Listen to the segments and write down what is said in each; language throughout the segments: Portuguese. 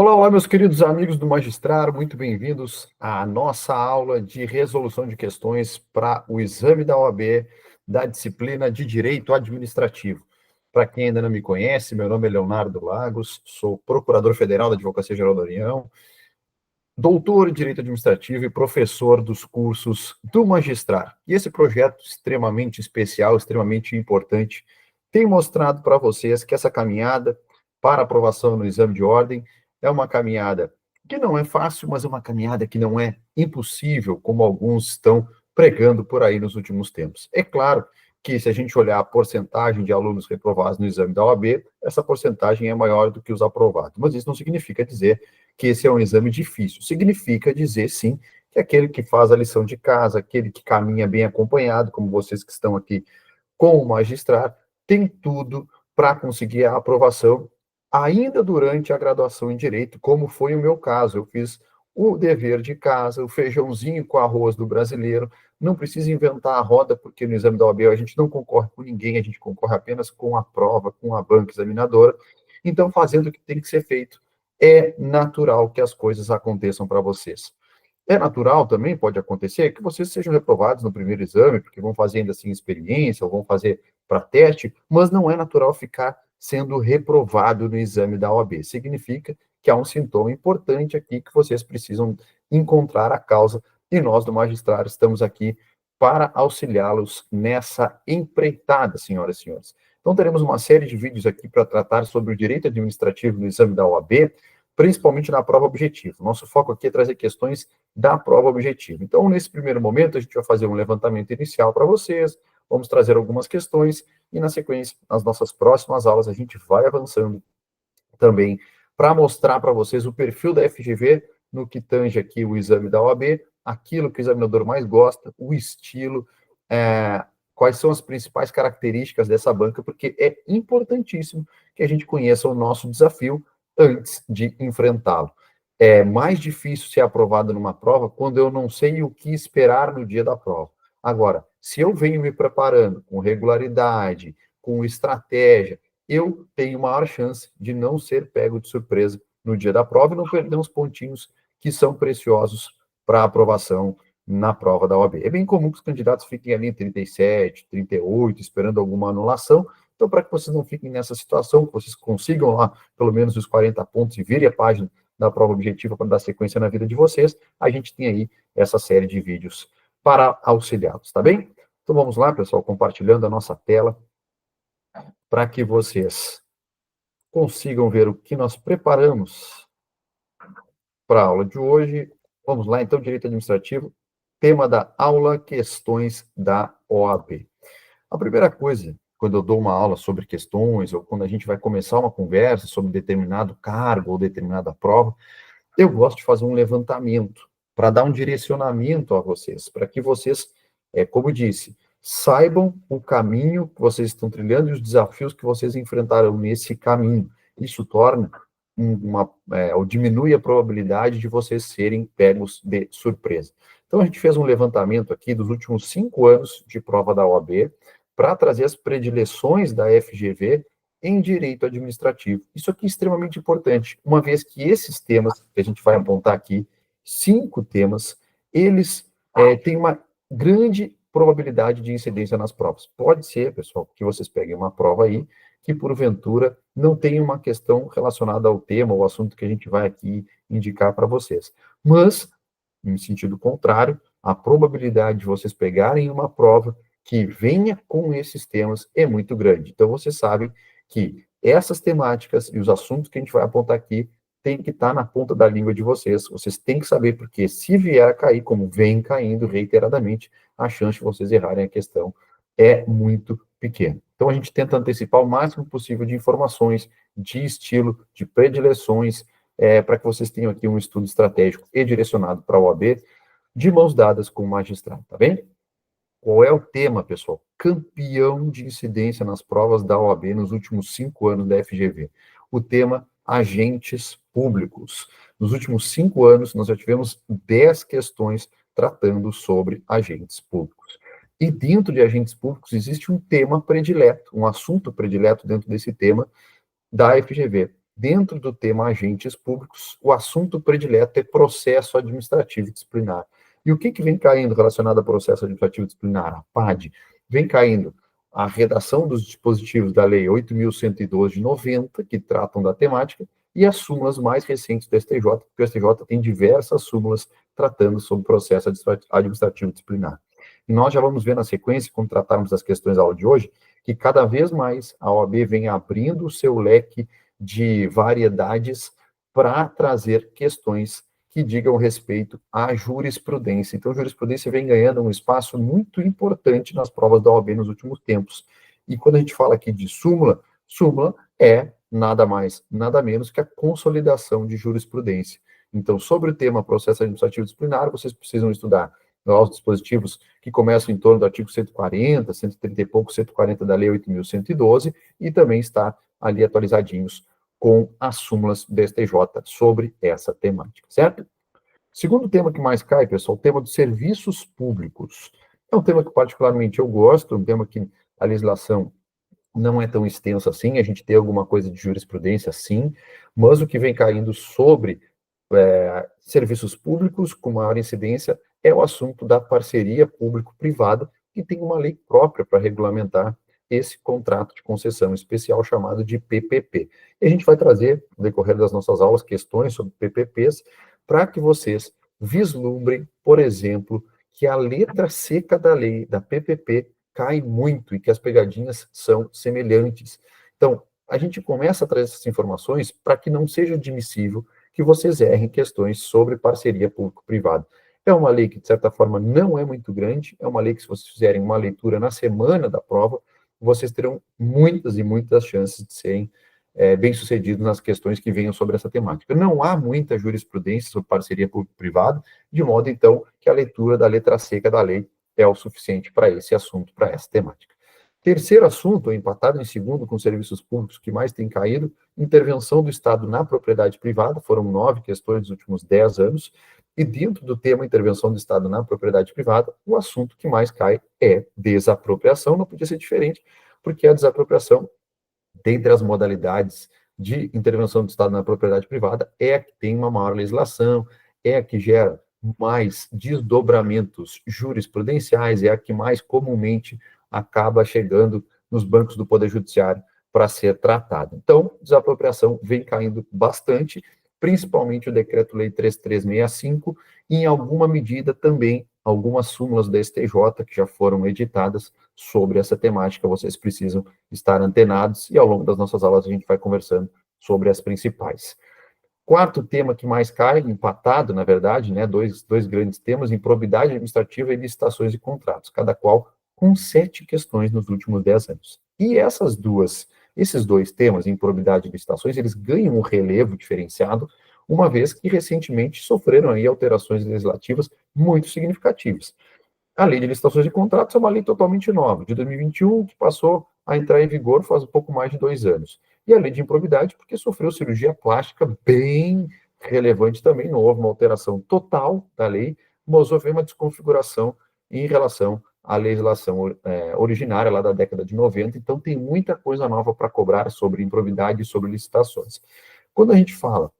Olá, olá, meus queridos amigos do Magistrar, muito bem-vindos à nossa aula de resolução de questões para o exame da OAB da disciplina de Direito Administrativo. Para quem ainda não me conhece, meu nome é Leonardo Lagos, sou Procurador Federal da Advocacia Geral da União, doutor em Direito Administrativo e professor dos cursos do Magistrar. E esse projeto extremamente especial, extremamente importante, tem mostrado para vocês que essa caminhada para aprovação no exame de ordem é uma caminhada que não é fácil, mas é uma caminhada que não é impossível, como alguns estão pregando por aí nos últimos tempos. É claro que, se a gente olhar a porcentagem de alunos reprovados no exame da OAB, essa porcentagem é maior do que os aprovados. Mas isso não significa dizer que esse é um exame difícil. Significa dizer, sim, que aquele que faz a lição de casa, aquele que caminha bem acompanhado, como vocês que estão aqui com o magistrar, tem tudo para conseguir a aprovação ainda durante a graduação em Direito, como foi o meu caso. Eu fiz o dever de casa, o feijãozinho com arroz do brasileiro, não precisa inventar a roda, porque no exame da OAB a gente não concorre com ninguém, a gente concorre apenas com a prova, com a banca examinadora. Então, fazendo o que tem que ser feito, é natural que as coisas aconteçam para vocês. É natural também, pode acontecer, que vocês sejam reprovados no primeiro exame, porque vão fazer ainda assim experiência, ou vão fazer para teste, mas não é natural ficar sendo reprovado no exame da OAB. Significa que há um sintoma importante aqui que vocês precisam encontrar a causa, e nós do magistrado estamos aqui para auxiliá-los nessa empreitada, senhoras e senhores. Então, teremos uma série de vídeos aqui para tratar sobre o direito administrativo no exame da OAB, principalmente na prova objetiva. Nosso foco aqui é trazer questões da prova objetiva. Então, nesse primeiro momento, a gente vai fazer um levantamento inicial para vocês, vamos trazer algumas questões, e na sequência, nas nossas próximas aulas, a gente vai avançando também para mostrar para vocês o perfil da FGV no que tange aqui o exame da OAB, aquilo que o examinador mais gosta, o estilo, quais são as principais características dessa banca, porque é importantíssimo que a gente conheça o nosso desafio antes de enfrentá-lo. É mais difícil ser aprovado numa prova quando eu não sei o que esperar no dia da prova. Agora, se eu venho me preparando com regularidade, com estratégia, eu tenho maior chance de não ser pego de surpresa no dia da prova e não perder uns pontinhos que são preciosos para a aprovação na prova da OAB. É bem comum que os candidatos fiquem ali em 37, 38, esperando alguma anulação. Então, para que vocês não fiquem nessa situação, que vocês consigam lá pelo menos os 40 pontos e virem a página da prova objetiva para dar sequência na vida de vocês, a gente tem aí essa série de vídeos para auxiliá-los, tá bem? Então, vamos lá, pessoal, compartilhando a nossa tela para que vocês consigam ver o que nós preparamos para a aula de hoje. Vamos lá, então, direito administrativo, tema da aula, questões da OAB. A primeira coisa, quando eu dou uma aula sobre questões, ou quando a gente vai começar uma conversa sobre determinado cargo ou determinada prova, eu gosto de fazer um levantamento para dar um direcionamento a vocês, para que vocês, como eu disse, saibam o caminho que vocês estão trilhando e os desafios que vocês enfrentarão nesse caminho. Isso torna ou diminui a probabilidade de vocês serem pegos de surpresa. Então, a gente fez um levantamento aqui dos últimos 5 anos de prova da OAB para trazer as predileções da FGV em direito administrativo. Isso aqui é extremamente importante, uma vez que esses temas que a gente vai apontar aqui, 5 temas, eles têm uma grande probabilidade de incidência nas provas. Pode ser, pessoal, que vocês peguem uma prova aí que, porventura, não tenha uma questão relacionada ao tema, ou assunto que a gente vai aqui indicar para vocês. Mas, em sentido contrário, a probabilidade de vocês pegarem uma prova que venha com esses temas é muito grande. Então, vocês sabem que essas temáticas e os assuntos que a gente vai apontar aqui tem que estar na ponta da língua de vocês. Vocês têm que saber, porque se vier a cair, como vem caindo reiteradamente, a chance de vocês errarem a questão é muito pequena. Então, a gente tenta antecipar o máximo possível de informações, de estilo, de predileções, para que vocês tenham aqui um estudo estratégico e direcionado para a OAB, de mãos dadas com o magistrado, tá bem? Qual é o tema, pessoal? Campeão de incidência nas provas da OAB nos últimos 5 anos da FGV. O tema, agentes públicos. Nos últimos 5 anos, nós já tivemos 10 questões tratando sobre agentes públicos. E dentro de agentes públicos existe um tema predileto, um assunto predileto dentro desse tema da FGV. dentro do tema agentes públicos, o assunto predileto é processo administrativo disciplinar. E o que vem caindo relacionado a processo administrativo disciplinar? A PAD. Vem caindo a redação dos dispositivos da Lei 8.112 de 90, que tratam da temática, e as súmulas mais recentes do STJ, porque o STJ tem diversas súmulas tratando sobre processo administrativo disciplinar. E nós já vamos ver na sequência, quando tratarmos das questões da aula de hoje, que cada vez mais a OAB vem abrindo o seu leque de variedades para trazer questões que digam respeito à jurisprudência. Então, a jurisprudência vem ganhando um espaço muito importante nas provas da OAB nos últimos tempos. E quando a gente fala aqui de súmula, súmula é nada mais, nada menos que a consolidação de jurisprudência. Então, sobre o tema processo administrativo disciplinar, vocês precisam estudar os dispositivos que começam em torno do artigo 140, 130 e pouco, 140 da Lei 8.112, e também está ali atualizadinhos com as súmulas do STJ sobre essa temática, certo? Segundo tema que mais cai, pessoal, o tema dos serviços públicos. É um tema que particularmente eu gosto, um tema que a legislação não é tão extensa assim, a gente tem alguma coisa de jurisprudência, sim, mas o que vem caindo sobre serviços públicos com maior incidência é o assunto da parceria público-privada, que tem uma lei própria para regulamentar esse contrato de concessão especial chamado de PPP. E a gente vai trazer, no decorrer das nossas aulas, questões sobre PPPs, para que vocês vislumbrem, por exemplo, que a letra seca da lei, da PPP, cai muito e que as pegadinhas são semelhantes. Então, a gente começa a trazer essas informações para que não seja admissível que vocês errem questões sobre parceria público-privada. É uma lei que, de certa forma, não é muito grande, é uma lei que, se vocês fizerem uma leitura na semana da prova, vocês terão muitas e muitas chances de serem bem-sucedidos nas questões que venham sobre essa temática. Não há muita jurisprudência sobre parceria público-privada, de modo, então, que a leitura da letra seca da lei é o suficiente para esse assunto, para essa temática. Terceiro assunto, empatado em segundo com serviços públicos que mais tem caído, intervenção do Estado na propriedade privada, foram 9 questões nos últimos 10 anos, e dentro do tema intervenção do Estado na propriedade privada, o assunto que mais cai é desapropriação, não podia ser diferente, porque a desapropriação, dentre as modalidades de intervenção do Estado na propriedade privada, é a que tem uma maior legislação, é a que gera mais desdobramentos jurisprudenciais, é a que mais comumente acaba chegando nos bancos do Poder Judiciário para ser tratada. Então, desapropriação vem caindo bastante, principalmente o Decreto-Lei 3365, e em alguma medida também algumas súmulas da STJ que já foram editadas sobre essa temática, vocês precisam estar antenados, e ao longo das nossas aulas a gente vai conversando sobre as principais. Quarto tema que mais cai, empatado, na verdade, né, dois grandes temas, improbidade administrativa e licitações e contratos, cada qual com 7 questões nos últimos 10 anos. E esses dois temas, improbidade e licitações, eles ganham um relevo diferenciado, uma vez que recentemente sofreram aí alterações legislativas muito significativas. A lei de licitações e contratos é uma lei totalmente nova, de 2021, que passou a entrar em vigor faz um pouco mais de 2 anos. E a lei de improbidade, porque sofreu cirurgia plástica bem relevante também, não houve uma alteração total da lei, mas houve uma desconfiguração em relação à legislação originária lá da década de 90, então tem muita coisa nova para cobrar sobre improbidade e sobre licitações. Quando a gente fala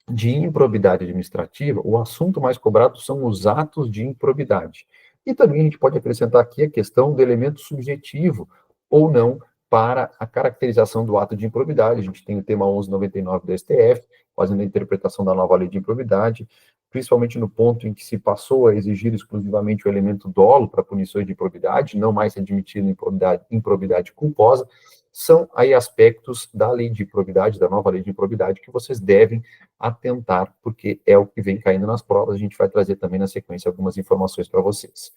de improbidade administrativa, o assunto mais cobrado são os atos de improbidade. E também a gente pode acrescentar aqui a questão do elemento subjetivo ou não para a caracterização do ato de improbidade. A gente tem o tema 1199 do STF, fazendo a interpretação da nova lei de improbidade, principalmente no ponto em que se passou a exigir exclusivamente o elemento dolo para punições de improbidade, não mais se admitindo improbidade culposa. São aí aspectos da lei de improbidade, da nova lei de improbidade, que vocês devem atentar, porque é o que vem caindo nas provas. A gente vai trazer também na sequência algumas informações para vocês.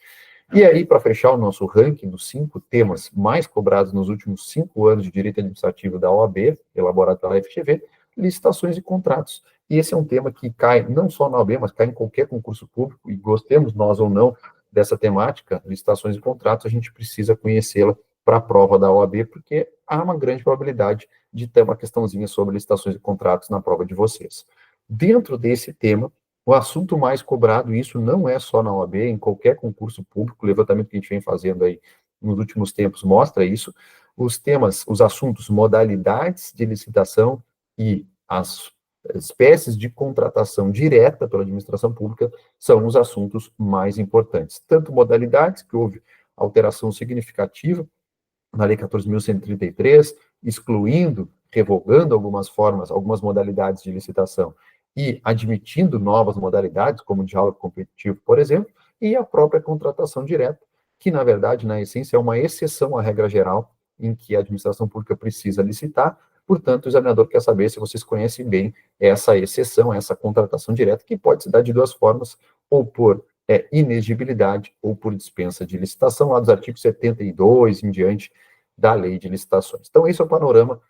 E aí, para fechar o nosso ranking dos 5 temas mais cobrados nos últimos 5 anos de direito administrativo da OAB, elaborado pela FGV, licitações e contratos. E esse é um tema que cai não só na OAB, mas cai em qualquer concurso público, e gostemos nós ou não dessa temática, licitações e contratos, a gente precisa conhecê-la para a prova da OAB, porque há uma grande probabilidade de ter uma questãozinha sobre licitações e contratos na prova de vocês. Dentro desse tema, o assunto mais cobrado, e isso não é só na OAB, em qualquer concurso público, o levantamento que a gente vem fazendo aí nos últimos tempos mostra isso, os temas, os assuntos modalidades de licitação e as espécies de contratação direta pela administração pública são os assuntos mais importantes. Tanto modalidades, que houve alteração significativa na Lei 14.133, excluindo, revogando algumas formas, algumas modalidades de licitação e admitindo novas modalidades, como o diálogo competitivo, por exemplo, e a própria contratação direta, que, na verdade, na essência, é uma exceção à regra geral em que a administração pública precisa licitar. Portanto, o examinador quer saber se vocês conhecem bem essa exceção, essa contratação direta, que pode se dar de duas formas, ou por inexigibilidade ou por dispensa de licitação, lá dos artigos 72 em diante da Lei de Licitações. Então, esse é o panorama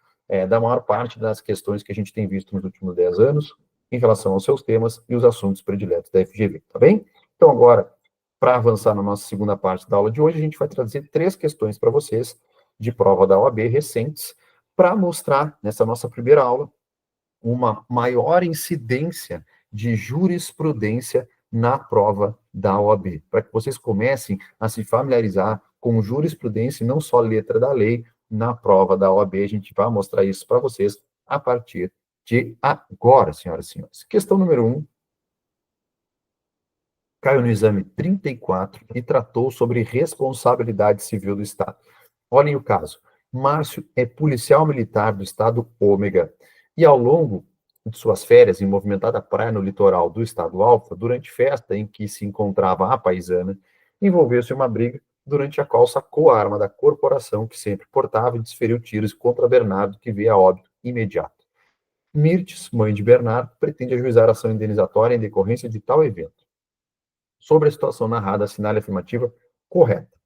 da maior parte das questões que a gente tem visto nos últimos 10 anos em relação aos seus temas e os assuntos prediletos da FGV, tá bem? Então, agora, para avançar na nossa segunda parte da aula de hoje, a gente vai trazer 3 questões para vocês de prova da OAB recentes, para mostrar, nessa nossa primeira aula, uma maior incidência de jurisprudência na prova da OAB, para que vocês comecem a se familiarizar com jurisprudência e não só letra da lei na prova da OAB. A gente vai mostrar isso para vocês a partir de agora, senhoras e senhores. Questão número 1, caiu no exame 34 e tratou sobre responsabilidade civil do Estado. Olhem o caso. Márcio é policial militar do estado Ômega e, ao longo de suas férias em movimentada praia no litoral do estado Alfa, durante festa em que se encontrava a paisana, envolveu-se em uma briga durante a qual sacou a arma da corporação que sempre portava e desferiu tiros contra Bernardo, que veio a óbito imediato. Mirtes, mãe de Bernardo, pretende ajuizar a ação indenizatória em decorrência de tal evento. Sobre a situação narrada, assinale a afirmativa correta.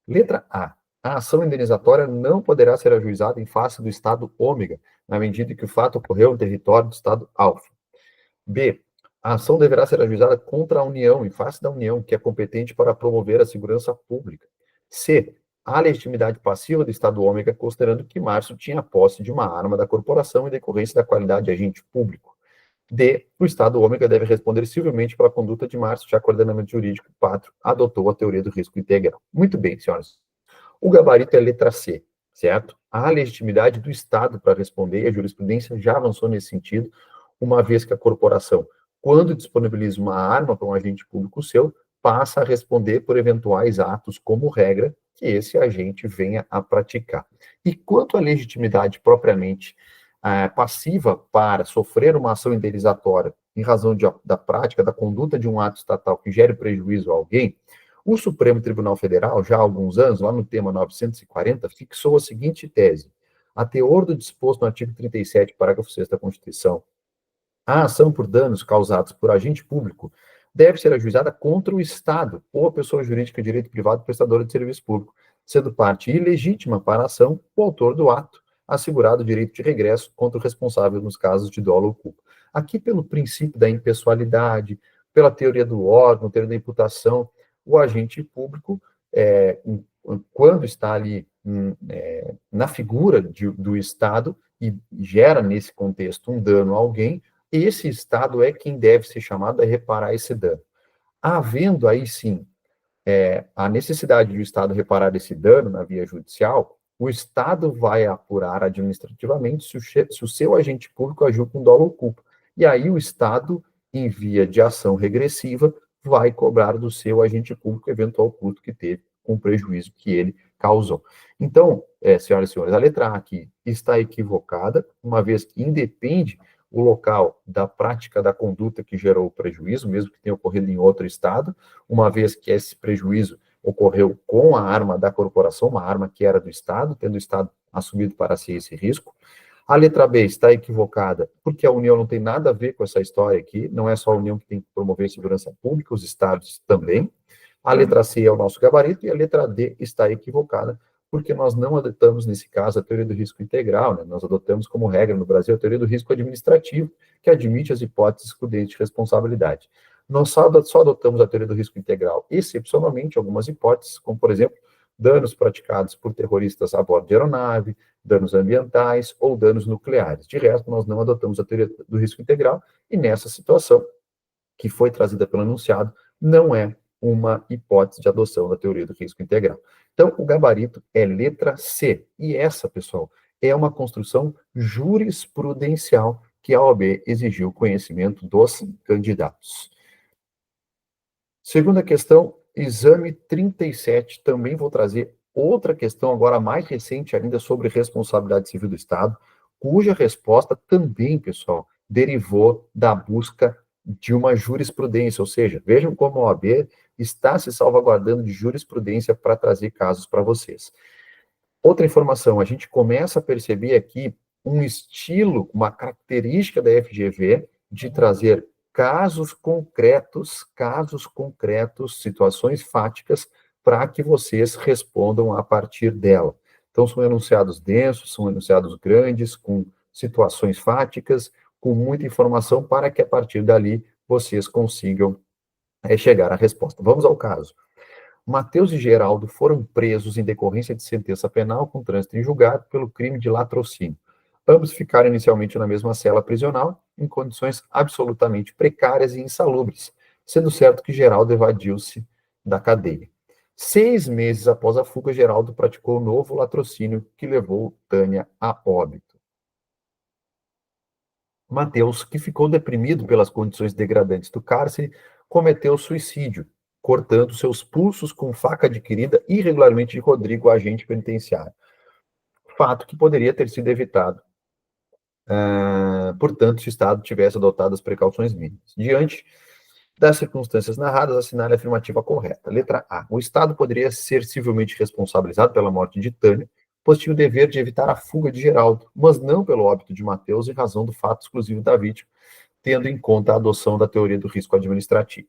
Letra A. A ação indenizatória não poderá ser ajuizada em face do estado Ômega, na medida em que o fato ocorreu no território do estado Alfa. B. A ação deverá ser ajuizada contra a União, em face da União, que é competente para promover a segurança pública. C. A legitimidade passiva do estado Ômega, considerando que Márcio tinha posse de uma arma da corporação em decorrência da qualidade de agente público. D. O estado Ômega deve responder civilmente pela conduta de Márcio, já que o ordenamento jurídico 4 adotou a teoria do risco integral. Muito bem, senhoras. O gabarito é letra C, certo? Há legitimidade do Estado para responder, e a jurisprudência já avançou nesse sentido, uma vez que a corporação, quando disponibiliza uma arma para um agente público seu, passa a responder por eventuais atos, como regra, que esse agente venha a praticar. E quanto à legitimidade propriamente passiva para sofrer uma ação indenizatória em razão da prática, da conduta de um ato estatal que gere prejuízo a alguém, o Supremo Tribunal Federal, já há alguns anos, lá no tema 940, fixou a seguinte tese: a teor do disposto no artigo 37, parágrafo 6º da Constituição, a ação por danos causados por agente público deve ser ajuizada contra o Estado ou a pessoa jurídica de direito privado prestadora de serviço público, sendo parte ilegítima para a ação o autor do ato, assegurado o direito de regresso contra o responsável nos casos de dolo ou culpa. Aqui, pelo princípio da impessoalidade, pela teoria do órgão, teoria da imputação, o agente público, quando está ali na figura do Estado e gera, nesse contexto, um dano a alguém, esse Estado é quem deve ser chamado a reparar esse dano. Havendo aí, sim, a necessidade de o Estado reparar esse dano na via judicial, o Estado vai apurar administrativamente se o seu agente público agiu com dolo ou culpa. E aí o Estado, em via de ação regressiva, vai cobrar do seu agente público eventual custo que teve com o prejuízo que ele causou. Então, senhoras e senhores, a letra A aqui está equivocada, uma vez que independe o local da prática da conduta que gerou o prejuízo, mesmo que tenha ocorrido em outro estado, uma vez que esse prejuízo ocorreu com a arma da corporação, uma arma que era do Estado, tendo o Estado assumido para si esse risco. A letra B está equivocada, porque a União não tem nada a ver com essa história aqui, não é só a União que tem que promover a segurança pública, os estados também. A letra C é o nosso gabarito, e a letra D está equivocada, porque nós não adotamos, nesse caso, a teoria do risco integral, né? Nós adotamos como regra no Brasil a teoria do risco administrativo, que admite as hipóteses excludentes de responsabilidade. Nós só adotamos a teoria do risco integral, excepcionalmente, algumas hipóteses, como, por exemplo, danos praticados por terroristas a bordo de aeronave, danos ambientais ou danos nucleares. De resto, nós não adotamos a teoria do risco integral, e nessa situação, que foi trazida pelo enunciado, não é uma hipótese de adoção da teoria do risco integral. Então, o gabarito é letra C. E essa, pessoal, é uma construção jurisprudencial que a OAB exigiu conhecimento dos candidatos. Segunda questão, exame 37. Também vou trazer outra questão, agora mais recente ainda, sobre responsabilidade civil do Estado, cuja resposta também, pessoal, derivou da busca de uma jurisprudência, ou seja, vejam como a OAB está se salvaguardando de jurisprudência para trazer casos para vocês. Outra informação, a gente começa a perceber aqui um estilo, uma característica da FGV de trazer casos concretos, situações fáticas, para que vocês respondam a partir dela. Então, são enunciados densos, são enunciados grandes, com situações fáticas, com muita informação, para que a partir dali vocês consigam chegar à resposta. Vamos ao caso. Matheus e Geraldo foram presos em decorrência de sentença penal com trânsito em julgado pelo crime de latrocínio. Ambos ficaram inicialmente na mesma cela prisional, em condições absolutamente precárias e insalubres, sendo certo que Geraldo evadiu-se da cadeia. 6 meses após a fuga, Geraldo praticou novo latrocínio que levou Tânia a óbito. Mateus, que ficou deprimido pelas condições degradantes do cárcere, cometeu suicídio, cortando seus pulsos com faca adquirida irregularmente de Rodrigo, agente penitenciário. Fato que poderia ter sido evitado, portanto, se o Estado tivesse adotado as precauções mínimas. Diante das circunstâncias narradas, assinale a afirmativa correta. Letra A. O Estado poderia ser civilmente responsabilizado pela morte de Tânia, pois tinha o dever de evitar a fuga de Geraldo, mas não pelo óbito de Mateus em razão do fato exclusivo da vítima, tendo em conta a adoção da teoria do risco administrativo.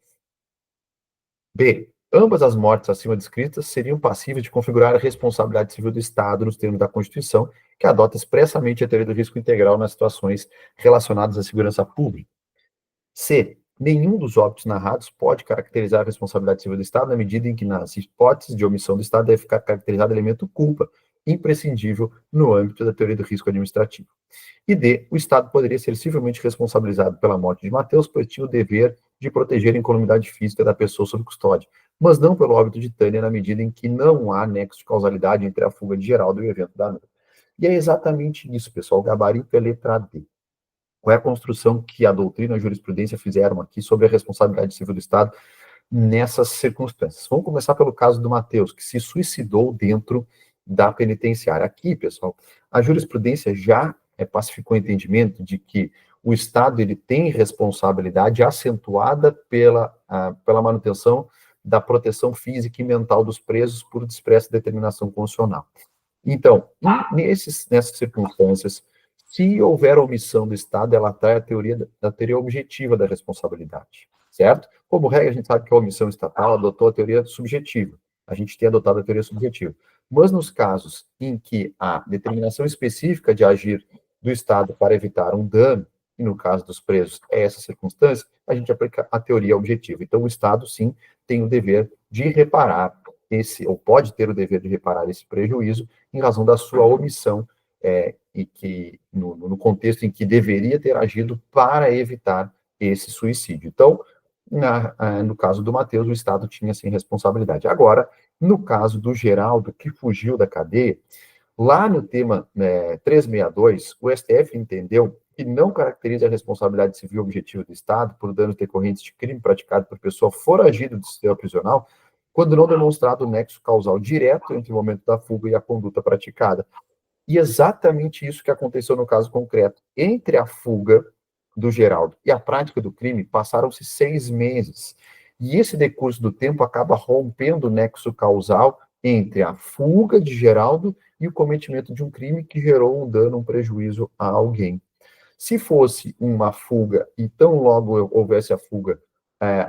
B. Ambas as mortes acima descritas seriam passíveis de configurar a responsabilidade civil do Estado nos termos da Constituição, que adota expressamente a teoria do risco integral nas situações relacionadas à segurança pública. C. Nenhum dos óbitos narrados pode caracterizar a responsabilidade civil do Estado na medida em que, nas hipóteses de omissão do Estado, deve ficar caracterizado elemento culpa, imprescindível no âmbito da teoria do risco administrativo. E D. O Estado poderia ser civilmente responsabilizado pela morte de Mateus, pois tinha o dever de proteger a incolumidade física da pessoa sob custódia, mas não pelo óbito de Tânia, na medida em que não há nexo de causalidade entre a fuga de Geraldo e o evento da noite. E é exatamente isso, pessoal. O gabarito é letra D. Qual é a construção que a doutrina e a jurisprudência fizeram aqui sobre a responsabilidade civil do Estado nessas circunstâncias? Vamos começar pelo caso do Mateus, que se suicidou dentro da penitenciária. Aqui, pessoal, a jurisprudência já pacificou o entendimento de que o Estado ele tem responsabilidade acentuada pela manutenção da proteção física e mental dos presos por expressa determinação constitucional. Então, nessas circunstâncias, se houver omissão do Estado, ela atrai a teoria da teoria objetiva da responsabilidade, certo? Como regra, a gente sabe que a omissão estatal adotou a teoria subjetiva. A gente tem adotado a teoria subjetiva. Mas nos casos em que a determinação específica de agir do Estado para evitar um dano, e no caso dos presos é essa circunstância, a gente aplica a teoria objetiva. Então, o Estado, sim, tem o dever de reparar ou pode ter o dever de reparar esse prejuízo em razão da sua omissão, e que no contexto em que deveria ter agido para evitar esse suicídio. Então, no caso do Mateus, o Estado tinha sem responsabilidade. Agora, no caso do Geraldo, que fugiu da cadeia, lá no tema 362, o STF entendeu que não caracteriza a responsabilidade civil objetiva do Estado por danos decorrentes de crime praticado por pessoa foragida do sistema prisional, quando não demonstrado o nexo causal direto entre o momento da fuga e a conduta praticada. E exatamente isso que aconteceu no caso concreto. Entre a fuga do Geraldo e a prática do crime, passaram-se 6 meses. E esse decurso do tempo acaba rompendo o nexo causal entre a fuga de Geraldo e o cometimento de um crime que gerou um dano, um prejuízo a alguém. Se fosse uma fuga e tão logo houvesse a fuga,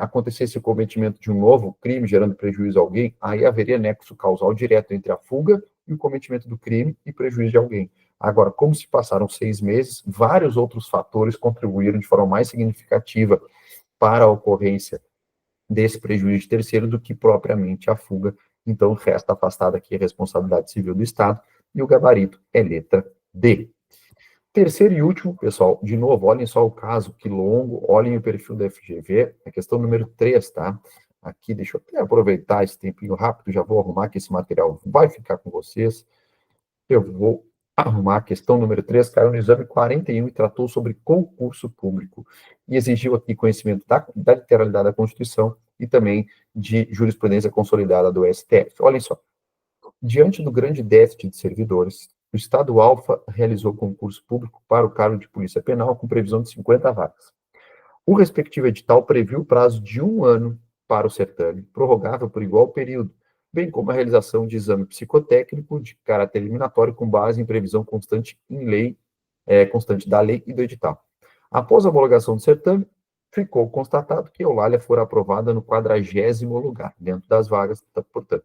acontecesse o cometimento de um novo crime gerando prejuízo a alguém, aí haveria nexo causal direto entre a fuga e o cometimento do crime e prejuízo de alguém. Agora, como se passaram 6 meses, vários outros fatores contribuíram de forma mais significativa para a ocorrência desse prejuízo de terceiro do que propriamente a fuga. Então, resta afastada aqui a responsabilidade civil do Estado e o gabarito é letra D. Terceiro e último, pessoal, de novo, olhem só o caso, que longo, olhem o perfil da FGV, a questão número 3, tá? Aqui, deixa eu até aproveitar esse tempinho rápido, já vou arrumar que esse material vai ficar com vocês. Eu vou arrumar. A questão número 3 caiu no exame 41 e tratou sobre concurso público. E exigiu aqui conhecimento da literalidade da Constituição e também de jurisprudência consolidada do STF. Olhem só. Diante do grande déficit de servidores, o Estado Alfa realizou concurso público para o cargo de Polícia Penal com previsão de 50 vagas. O respectivo edital previu o prazo de 1 ano para o certame, prorrogável por igual período, bem como a realização de exame psicotécnico de caráter eliminatório com base em previsão constante em lei, constante da lei e do edital. Após a homologação do certame, ficou constatado que Eulália fora aprovada no 40º lugar, dentro das vagas, portanto.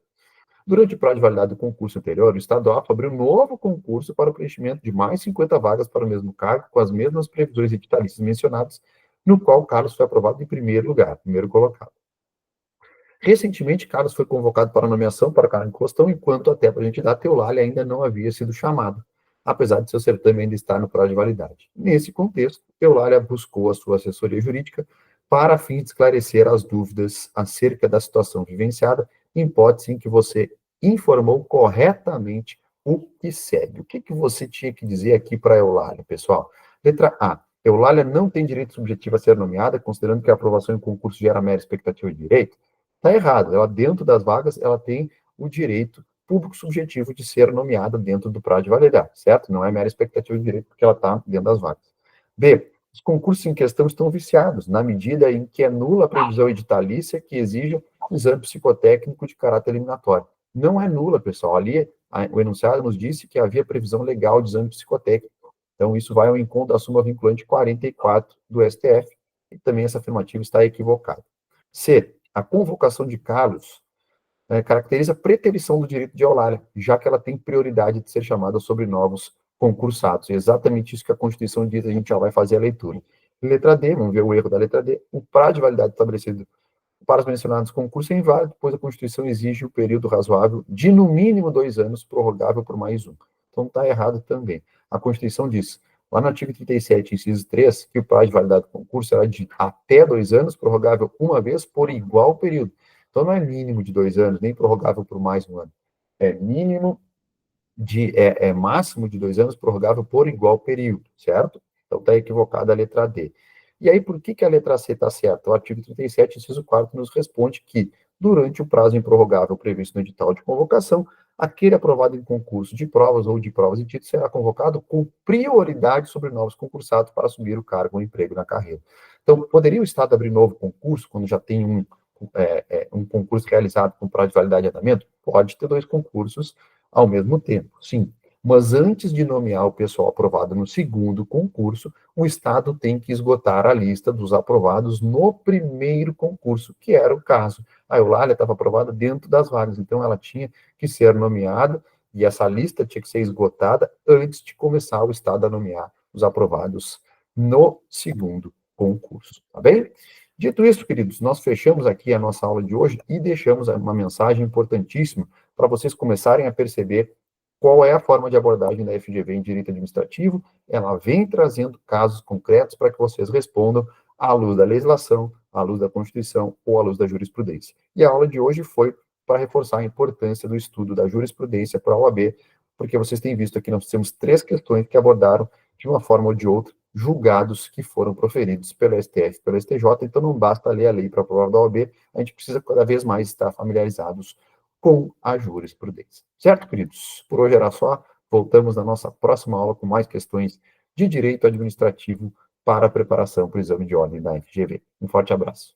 Durante o prazo de validade do concurso anterior, o Estado abriu um novo concurso para o preenchimento de mais 50 vagas para o mesmo cargo, com as mesmas previsões editalícias mencionadas, no qual Carlos foi aprovado em primeiro lugar, primeiro colocado. Recentemente, Carlos foi convocado para nomeação para o cargo em questão, enquanto até para a gente dar Eulália ainda não havia sido chamado, apesar de seu certame ainda estar no prazo de validade. Nesse contexto, Eulália buscou a sua assessoria jurídica para a fim de esclarecer as dúvidas acerca da situação vivenciada, em hipótese em que você informou corretamente o que segue. O que você tinha que dizer aqui para a Eulália, pessoal? Letra A. Eulália não tem direito subjetivo a ser nomeada, considerando que a aprovação em concurso gera mera expectativa de direito? Está errado. Ela, dentro das vagas, ela tem o direito público subjetivo de ser nomeada dentro do prazo de validade, certo? Não é mera expectativa de direito, porque ela está dentro das vagas. B. Os concursos em questão estão viciados, na medida em que é nula a previsão editalícia que exija um exame psicotécnico de caráter eliminatório. Não é nula, pessoal. Ali, o enunciado nos disse que havia previsão legal de exame psicotécnico. Então, isso vai ao encontro da súmula vinculante 44 do STF, e também essa afirmativa está equivocada. C. A convocação de Carlos caracteriza a preterição do direito de Eulália, já que ela tem prioridade de ser chamada sobre novos concursados. É exatamente isso que a Constituição diz, a gente já vai fazer a leitura. Letra D, vamos ver o erro da letra D, o prazo de validade estabelecido para os mencionados concursos é inválido, pois a Constituição exige o período razoável de, no mínimo, 2 anos, prorrogável por mais 1. Então, está errado também. A Constituição diz, lá no artigo 37, inciso 3, que o prazo de validade do concurso será de até 2 anos, prorrogável uma vez por igual período. Então, não é mínimo de 2 anos, nem prorrogável por mais 1 ano. É mínimo máximo de 2 anos, prorrogável por igual período, certo? Então, está equivocada a letra D. E aí, por que a letra C está certa? O artigo 37, inciso 4, nos responde que, durante o prazo improrrogável previsto no edital de convocação, aquele aprovado em concurso de provas ou de provas e títulos será convocado com prioridade sobre novos concursados para assumir o cargo ou emprego na carreira. Então, poderia o Estado abrir novo concurso quando já tem um concurso realizado com prazo de validade e andamento? Pode ter 2 concursos ao mesmo tempo, sim. Mas antes de nomear o pessoal aprovado no segundo concurso, o Estado tem que esgotar a lista dos aprovados no primeiro concurso, que era o caso. A Eulália estava aprovada dentro das vagas, então ela tinha que ser nomeada e essa lista tinha que ser esgotada antes de começar o Estado a nomear os aprovados no segundo concurso, tá bem? Dito isso, queridos, nós fechamos aqui a nossa aula de hoje e deixamos uma mensagem importantíssima para vocês começarem a perceber qual é a forma de abordagem da FGV em direito administrativo. Ela vem trazendo casos concretos para que vocês respondam à luz da legislação, à luz da Constituição ou à luz da jurisprudência. E a aula de hoje foi para reforçar a importância do estudo da jurisprudência para a OAB, porque vocês têm visto aqui, nós temos 3 questões que abordaram, de uma forma ou de outra, julgados que foram proferidos pelo STF, pelo STJ, então não basta ler a lei para a prova da OAB, a gente precisa cada vez mais estar familiarizados com a jurisprudência. Certo, queridos? Por hoje era só. Voltamos na nossa próxima aula com mais questões de direito administrativo para a preparação para o exame de ordem da FGV. Um forte abraço.